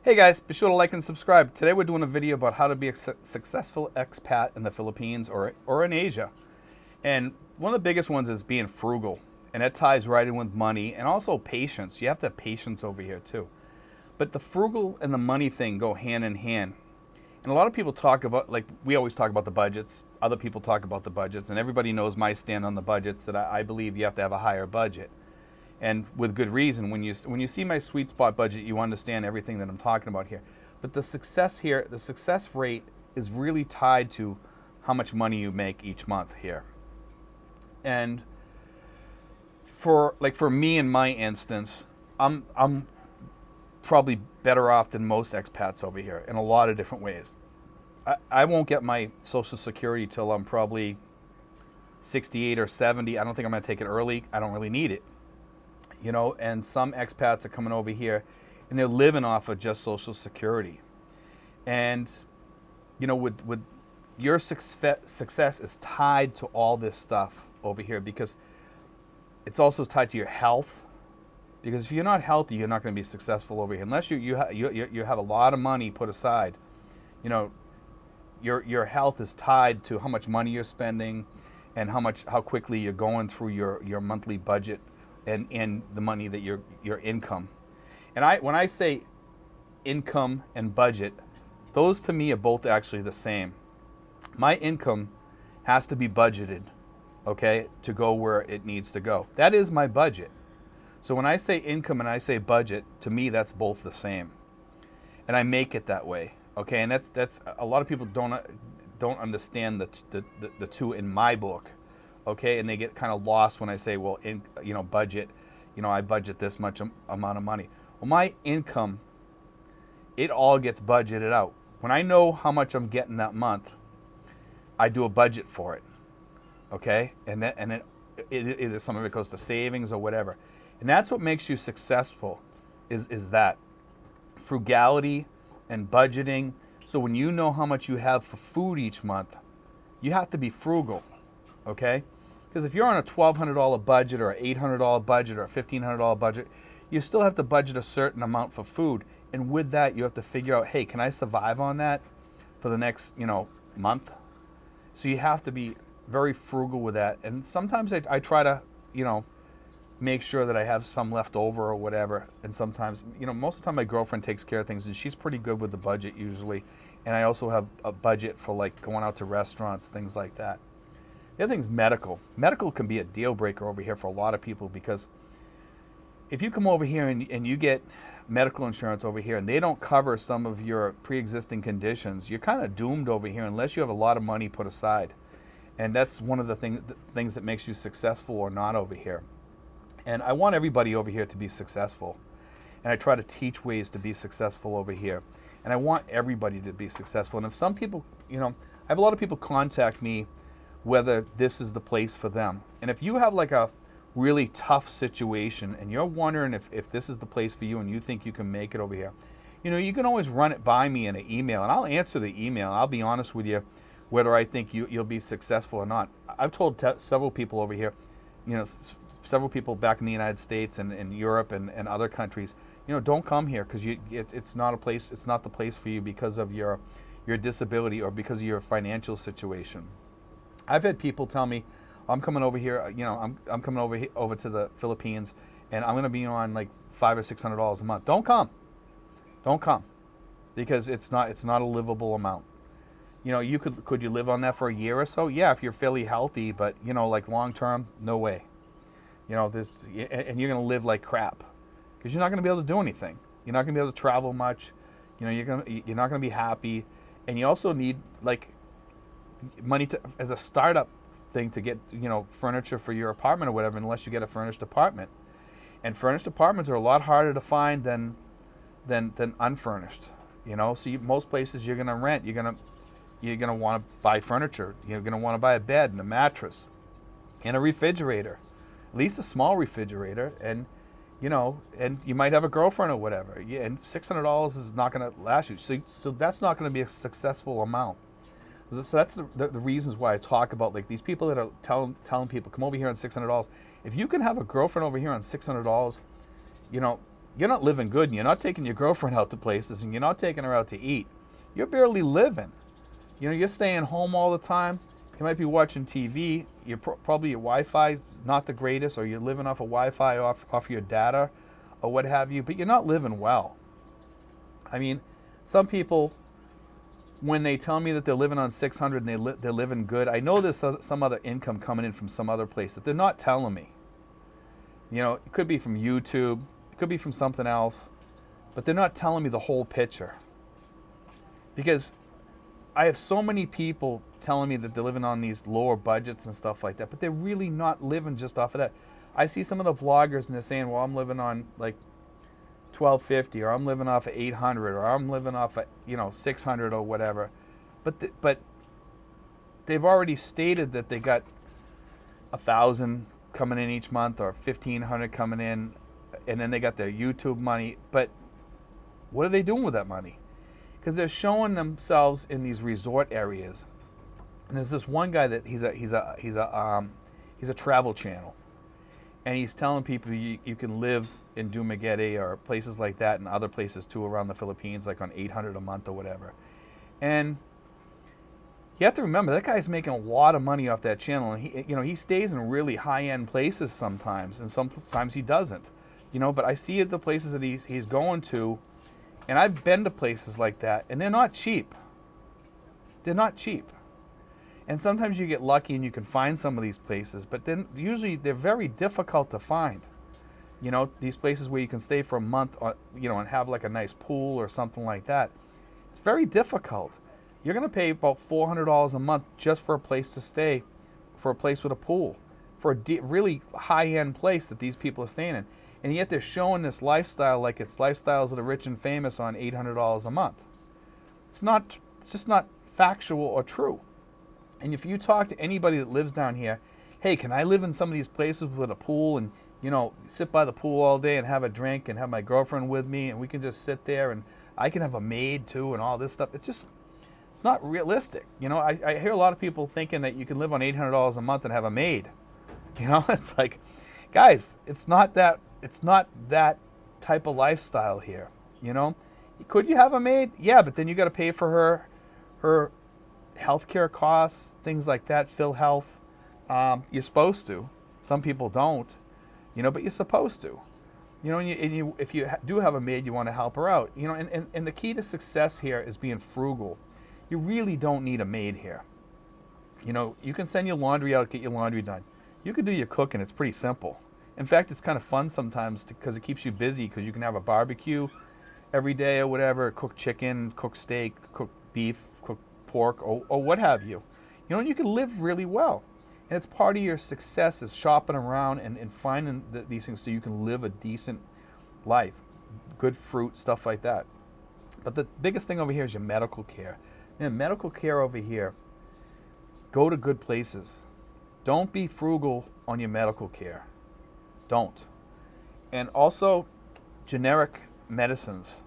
Hey guys, be sure to like and subscribe. Today we're doing a video about how to be a successful expat in the Philippines or in Asia. And one of the biggest ones is being frugal. And that ties right in with money and also patience. You have to have patience over here too. But the frugal and the money thing go hand in hand. And a lot of people talk about, like we always talk about the budgets. Other people talk about the budgets. And everybody knows my stand on the budgets, that I believe you have to have a higher budget. And with good reason. When you see my sweet spot budget, you understand everything that I'm talking about here. But the success here, the success rate is really tied to how much money you make each month here. And for me in my instance, I'm probably better off than most expats over here in a lot of different ways. I won't get my Social Security till I'm probably 68 or 70. I don't think I'm going to take it early. I don't really need it. You know, and some expats are coming over here and they're living off of just Social Security. And, you know, with your success is tied to all this stuff over here, because it's also tied to your health. Because if you're not healthy, you're not going to be successful over here. Unless you have a lot of money put aside. You know, your health is tied to how much money you're spending and how quickly you're going through your monthly budget. And the money that your income. And when I say income and budget, those to me are both actually the same. My income has to be budgeted, okay, to go where it needs to go. That is my budget. So when I say income and I say budget, to me that's both the same. And I make it that way, okay? And that's a lot of people don't understand the two in my book. Okay, and they get kind of lost when I say, well, budget, I budget this much amount of money. Well, my income, it all gets budgeted out. When I know how much I'm getting that month, I do a budget for it. Okay, and then some of it goes to savings or whatever, and that's what makes you successful, is that frugality and budgeting. So when you know how much you have for food each month, you have to be frugal. Okay? Because if you're on a $1,200 budget or an $800 budget or a $1,500 budget, you still have to budget a certain amount for food. And with that, you have to figure out, hey, can I survive on that for the next, month? So you have to be very frugal with that. And sometimes I try to, make sure that I have some left over or whatever. And sometimes, most of the time my girlfriend takes care of things, and she's pretty good with the budget usually. And I also have a budget for like going out to restaurants, things like that. The other thing is medical. Medical can be a deal breaker over here for a lot of people, because if you come over here and you get medical insurance over here and they don't cover some of your pre-existing conditions, you're kind of doomed over here unless you have a lot of money put aside. And that's one of the things that makes you successful or not over here. And I want everybody over here to be successful. And I try to teach ways to be successful over here. And I want everybody to be successful. And if some people, I have a lot of people contact me whether this is the place for them. And if you have like a really tough situation and you're wondering if this is the place for you and you think you can make it over here, you can always run it by me in an email, and I'll answer the email. I'll be honest with you whether I think you'll be successful or not. I've told several people over here, several people back in the United States and in Europe and other countries, don't come here because it's not the place for you because of your disability or because of your financial situation. I've had people tell me, I'm coming over here, I'm coming over to the Philippines, and I'm going to be on like $500 or $600 a month. Don't come, because it's not a livable amount. Could you live on that for a year or so? Yeah, if you're fairly healthy, but like long term, no way. And you're going to live like crap, because you're not going to be able to do anything. You're not going to be able to travel much. You're not going to be happy, and you also need like money as a startup thing to get furniture for your apartment or whatever, unless you get a furnished apartment. And furnished apartments are a lot harder to find than unfurnished. So most places you're going to rent, you're going to want to buy furniture. You're going to want to buy a bed and a mattress and a refrigerator, at least a small refrigerator, and and you might have a girlfriend or whatever. Yeah, and $600 is not going to last you. So that's not going to be a successful amount. So that's the reasons why I talk about like these people that are telling people, come over here on $600. If you can have a girlfriend over here on $600, you're not living good, and you're not taking your girlfriend out to places, and you're not taking her out to eat. You're barely living. You know, you're staying home all the time. You might be watching TV. You're probably your Wi-Fi is not the greatest, or you're living off of Wi-Fi off your data, or what have you. But you're not living well. I mean, some people, when they tell me that they're living on 600 and they're living good, I know there's some other income coming in from some other place that they're not telling me. You know, it could be from YouTube, it could be from something else, but they're not telling me the whole picture. Because I have so many people telling me that they're living on these lower budgets and stuff like that, but they're really not living just off of that. I see some of the vloggers and they're saying, well, I'm living on like $1,250, or I'm living off of 800, or I'm living off of 600 or whatever. But they've already stated that they got 1,000 coming in each month, or 1,500 coming in, and then they got their YouTube money. But what are they doing with that money? Because they're showing themselves in these resort areas, and there's this one guy that he's a travel channel, and he's telling people you can live in Dumaguete or places like that, and other places too around the Philippines, like on 800 a month or whatever. And you have to remember that guy's making a lot of money off that channel, and he stays in really high-end places sometimes, and sometimes he doesn't. But I see the places that he's going to. And I've been to places like that, and they're not cheap. They're not cheap. And sometimes you get lucky and you can find some of these places, but then usually they're very difficult to find. These places where you can stay for a month, and have like a nice pool or something like that. It's very difficult. You're going to pay about $400 a month just for a place to stay, for a place with a pool, for a really high-end place that these people are staying in. And yet they're showing this lifestyle like it's lifestyles of the rich and famous on $800 a month. It's just not factual or true. And if you talk to anybody that lives down here, hey, can I live in some of these places with a pool and, sit by the pool all day and have a drink and have my girlfriend with me and we can just sit there and I can have a maid too and all this stuff. It's not realistic. I hear a lot of people thinking that you can live on $800 a month and have a maid. It's like, guys, it's not that type of lifestyle here. Could you have a maid? Yeah, but then you got to pay for her healthcare costs, things like that, PhilHealth. You're supposed to. Some people don't, but you're supposed to. If you do have a maid, you want to help her out. And the key to success here is being frugal. You really don't need a maid here. You can send your laundry out, get your laundry done. You can do your cooking. It's pretty simple. In fact, it's kind of fun sometimes because it keeps you busy, because you can have a barbecue every day or whatever, cook chicken, cook steak, cook beef, cook pork, or what have you. And you can live really well. And it's part of your success is shopping around and finding these things so you can live a decent life, good fruit, stuff like that. But the biggest thing over here is your medical care. Medical care over here, go to good places. Don't be frugal on your medical care. Don't. And also, generic medicines.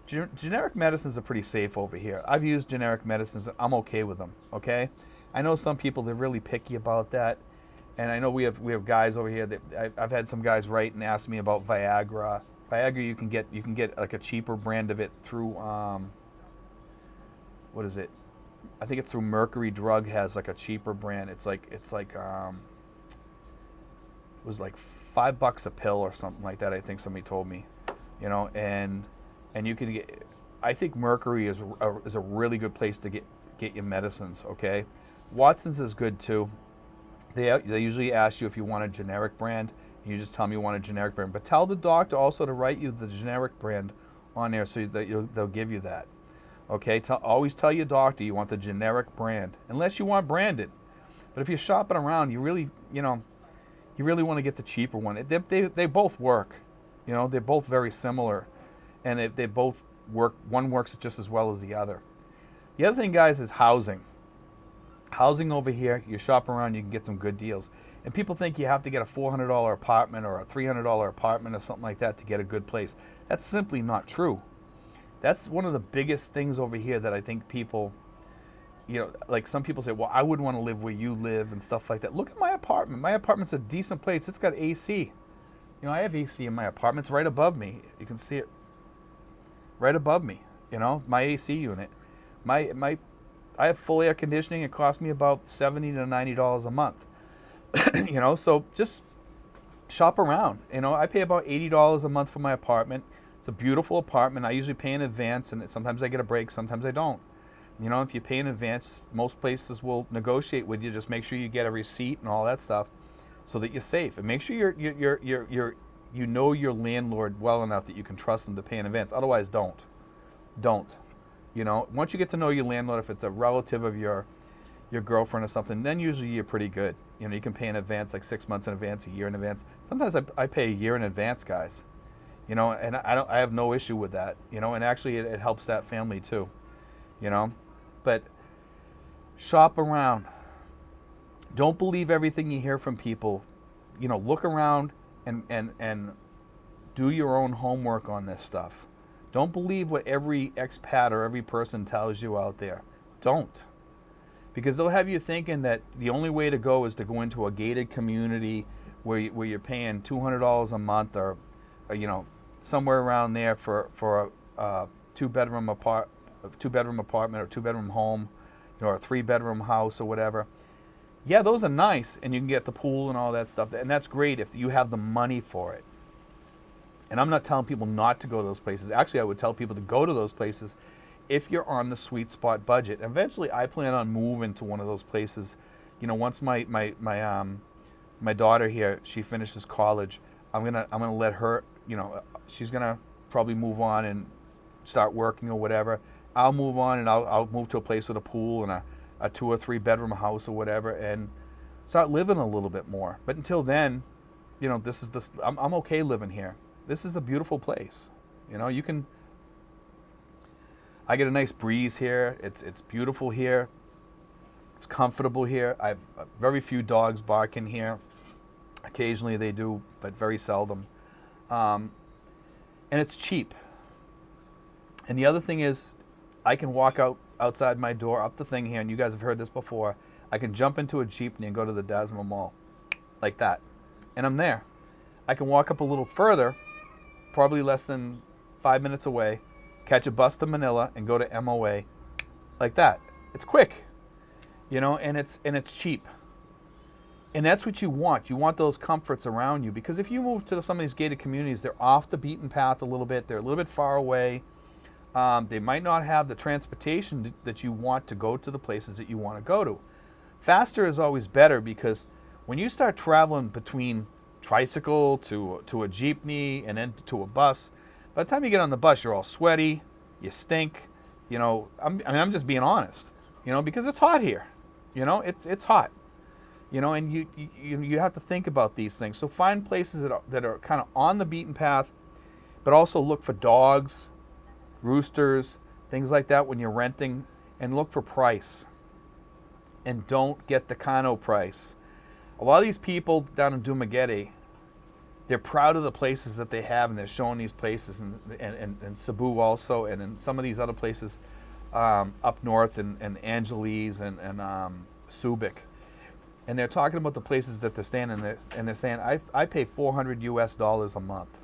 Generic medicines are pretty safe over here. I've used generic medicines. I'm okay with them, okay? I know some people, they're really picky about that. And I know we have guys over here that I've had some guys write and ask me about Viagra. Viagra, you can get like a cheaper brand of it through, what is it? I think it's through Mercury Drug has like a cheaper brand. It was like $5 a pill or something like that. I think somebody told me, and you can get. I think Mercury is a really good place to get your medicines. Okay, Watson's is good too. They usually ask you if you want a generic brand. You just tell them you want a generic brand, but tell the doctor also to write you the generic brand on there so that they'll give you that. Okay, always tell your doctor you want the generic brand, unless you want branded. But if you're shopping around, you really want to get the cheaper one. They both work. They're both very similar, and they both work. One works just as well as the other. The other thing, guys, is housing. Housing over here, you shop around, you can get some good deals. And people think you have to get a $400 apartment or a $300 apartment or something like that to get a good place. That's simply not true. That's one of the biggest things over here that I think people, like some people say, well, I wouldn't want to live where you live and stuff like that. Look at my apartment. My apartment's a decent place. It's got AC. You know, I have AC in my apartment. It's right above me. You can see it right above me. You know, my AC unit. I have full air conditioning. It costs me about $70 to $90 a month. You know, so just shop around. You know, I pay about $80 a month for my apartment. It's a beautiful apartment. I usually pay in advance, and sometimes I get a break, sometimes I don't. You know, if you pay in advance, most places will negotiate with you. Just make sure you get a receipt and all that stuff, so that you're safe. And make sure you know your landlord well enough that you can trust them to pay in advance. Otherwise, don't. You know, once you get to know your landlord, if it's a relative of your girlfriend or something, then usually you're pretty good. You know, you can pay in advance, like 6 months in advance, a year in advance. Sometimes I pay a year in advance, guys. You know, and I have no issue with that. You know, and actually it helps that family too. You know, but shop around. Don't believe everything you hear from people. You know, look around and do your own homework on this stuff. Don't believe what every expat or every person tells you out there. Don't. Because they'll have you thinking that the only way to go is to go into a gated community where you're paying $200 a month or you know, somewhere around there for a two-bedroom apartment or two-bedroom home, you know, or a three-bedroom house or whatever. Yeah, those are nice, and you can get the pool and all that stuff, and that's great if you have the money for it. And I'm not telling people not to go to those places. Actually, I would tell people to go to those places if you're on the sweet spot budget. Eventually, I plan on moving to one of those places. You know, once my daughter here, she finishes college, I'm gonna let her. You know, she's gonna probably move on and start working or whatever. I'll move on and I'll move to a place with a pool and a 2 or 3 bedroom house or whatever, and start living a little bit more. But until then, you know, I'm okay living here. This is a beautiful place. You know, I get a nice breeze here. It's beautiful here. It's comfortable here. I've very few dogs barking here. Occasionally they do, but very seldom. And it's cheap. And the other thing is, I can walk outside my door, up the thing here, and you guys have heard this before. I can jump into a jeepney and go to the Dasma Mall, like that, and I'm there. I can walk up a little further, probably less than 5 minutes away, catch a bus to Manila and go to MOA, like that. It's quick, you know, and it's cheap. And that's what you want. You want those comforts around you, because if you move to some of these gated communities, they're off the beaten path a little bit. They're a little bit far away. They might not have the transportation that you want to go to the places that you want to go to. Faster is always better, because when you start traveling between tricycle to a jeepney and then to a bus, by the time you get on the bus, you're all sweaty, you stink. You know, I'm just being honest. You know, because it's hot here. You know, it's hot. You know, and you have to think about these things. So find places that are kind of on the beaten path, but also look for dogs, roosters, things like that when you're renting, and look for price. And don't get the Kano price. A lot of these people down in Dumaguete, they're proud of the places that they have, and they're showing these places, and Cebu also, and in some of these other places up north, and Angeles and Subic. And they're talking about the places that they're staying in, and they're saying, I pay $400 a month,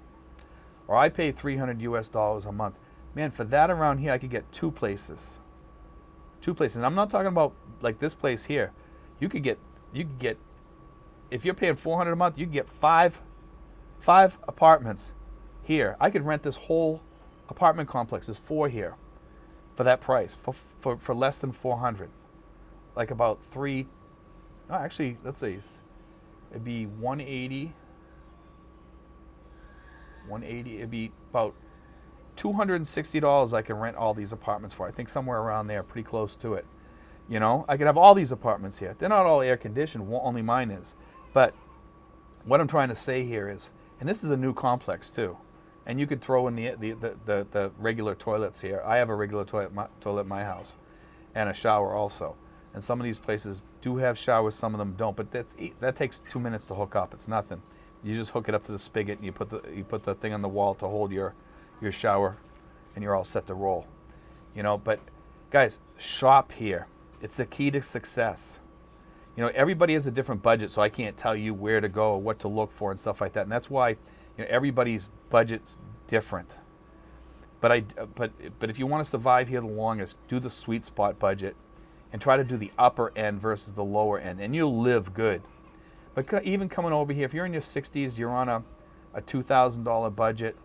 or I pay $300 a month. Man, for that around here, I could get 2 places. 2 places. And I'm not talking about like this place here. You could get, if you're paying $400 a month, you could get 5 apartments here. I could rent this whole apartment complex. There's 4 here for that price, for less than $400. Like about 3. Oh, actually, let's see. It'd be 180. It'd be about $260 I can rent all these apartments for. I think somewhere around there, pretty close to it. You know, I could have all these apartments here. They're not all air conditioned, only mine is. But what I'm trying to say here is, and this is a new complex too, and you could throw in the regular toilets here. I have a regular toilet at my house, and a shower also. And some of these places do have showers, some of them don't. But that takes 2 minutes to hook up. It's nothing. You just hook it up to the spigot, and you put the thing on the wall to hold your shower, and you're all set to roll. You know, but guys, shop here. It's the key to success. You know, everybody has a different budget, so I can't tell you where to go or what to look for and stuff like that. And that's why everybody's budget's different. But if you want to survive here the longest, do the sweet spot budget and try to do the upper end versus the lower end, and you'll live good. But even coming over here, if you're in your 60s, you're on a $2,000 budget,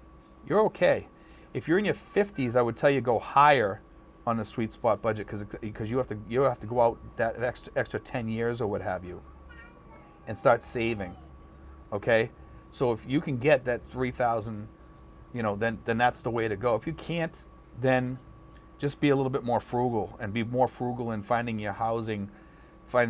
you're okay. If you're in your 50s, I would tell you go higher on the sweet spot budget because you have to go out that extra 10 years or what have you and start saving. Okay? So if you can get that 3,000, then that's the way to go. If you can't, then just be a little bit more frugal and be more frugal in finding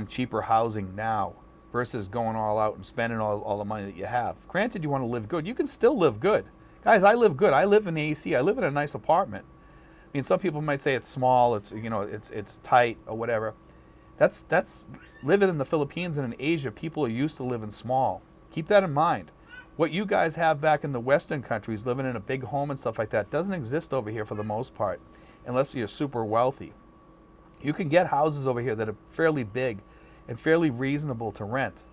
cheaper housing now versus going all out and spending all the money that you have. Granted, you want to live good. You can still live good. Guys, I live good. I live in AC. I live in a nice apartment. I mean, some people might say it's small, it's tight or whatever. That's living in the Philippines and in Asia. People are used to living small. Keep that in mind. What you guys have back in the Western countries, living in a big home and stuff like that, doesn't exist over here for the most part, unless you're super wealthy. You can get houses over here that are fairly big and fairly reasonable to rent,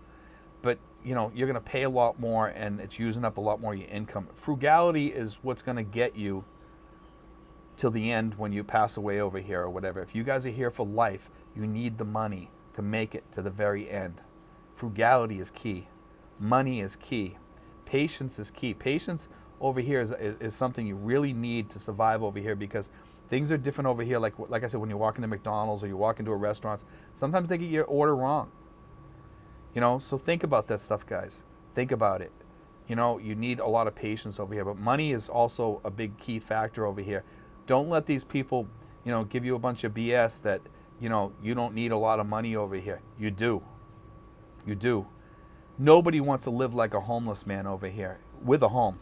but you're going to pay a lot more, and it's using up a lot more of your income. Frugality is what's going to get you till the end when you pass away over here or whatever. If you guys are here for life, you need the money to make it to the very end. Frugality is key. Money is key. Patience is key. Patience over here is something you really need to survive over here, because things are different over here. Like I said, when you walk into McDonald's or you walk into a restaurant, sometimes they get your order wrong. So think about that stuff, guys. Think about it. You need a lot of patience over here, but money is also a big key factor over here. Don't let these people, give you a bunch of BS that, you don't need a lot of money over here. You do. You do. Nobody wants to live like a homeless man over here with a home.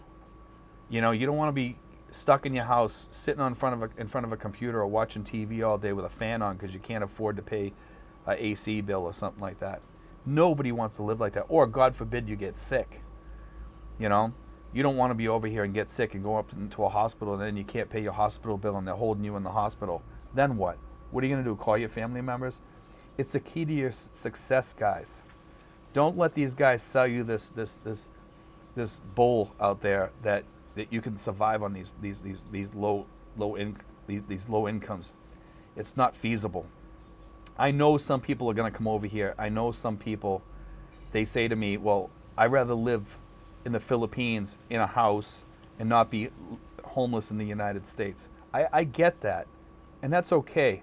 You don't want to be stuck in your house sitting in front of a computer or watching TV all day with a fan on because you can't afford to pay an AC bill or something like that. Nobody wants to live like that. Or God forbid you get sick. You don't want to be over here and get sick and go up into a hospital and then you can't pay your hospital bill and they're holding you in the hospital. Then what? What are you going to do? Call your family members? It's the key to your success, guys. Don't let these guys sell you this bull out there that you can survive on these low incomes. It's not feasible. I know some people are going to come over here. I know some people, they say to me, well, I'd rather live in the Philippines in a house and not be homeless in the United States. I get that, and that's okay.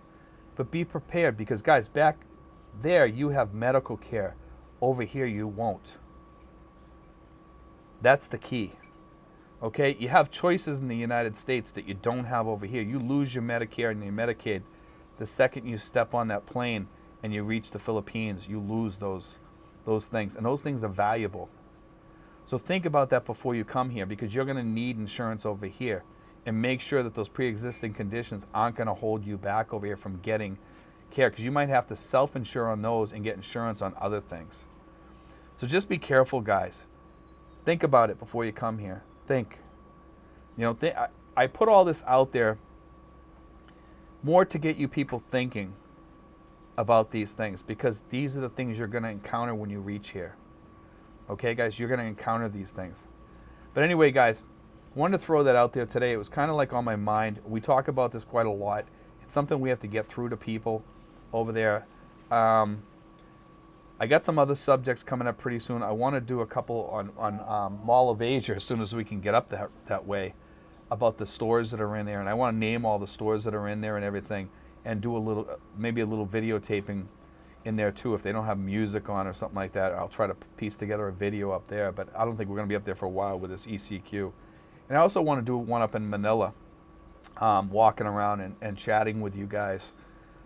But be prepared, because, guys, back there you have medical care. Over here you won't. That's the key. Okay? You have choices in the United States that you don't have over here. You lose your Medicare and your Medicaid the second you step on that plane and you reach the Philippines. You lose those things, and those things are valuable. So think about that before you come here, because you're going to need insurance over here, and make sure that those pre-existing conditions aren't going to hold you back over here from getting care, because you might have to self-insure on those and get insurance on other things. So just be careful, guys. Think about it before you come here. Think. I put all this out there more to get you people thinking about these things, because these are the things you're going to encounter when you reach here. Okay, guys, you're going to encounter these things. But anyway, guys, I wanted to throw that out there today. It was kind of like on my mind. We talk about this quite a lot. It's something we have to get through to people over there. I got some other subjects coming up pretty soon. I want to do a couple on Mall of Asia as soon as we can get up that way, about the stores that are in there. And I want to name all the stores that are in there and everything, and do maybe a little videotaping in there too. If they don't have music on or something like that, I'll try to piece together a video up there. But I don't think we're going to be up there for a while with this ECQ. And I also want to do one up in Manila, walking around and chatting with you guys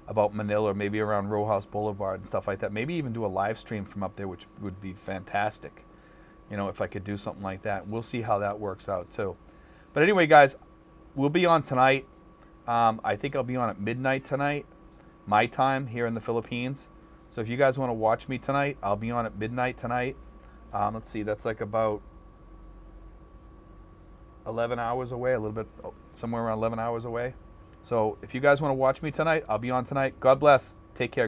about Manila, maybe around Row House Boulevard and stuff like that. Maybe even do a live stream from up there, which would be fantastic, if I could do something like that. We'll see how that works out too. But anyway, guys, we'll be on tonight. I think I'll be on at midnight tonight, my time here in the Philippines. So if you guys want to watch me tonight, I'll be on at midnight tonight. Let's see, that's like about 11 hours away, a little bit, somewhere around 11 hours away. So if you guys want to watch me tonight, I'll be on tonight. God bless. Take care.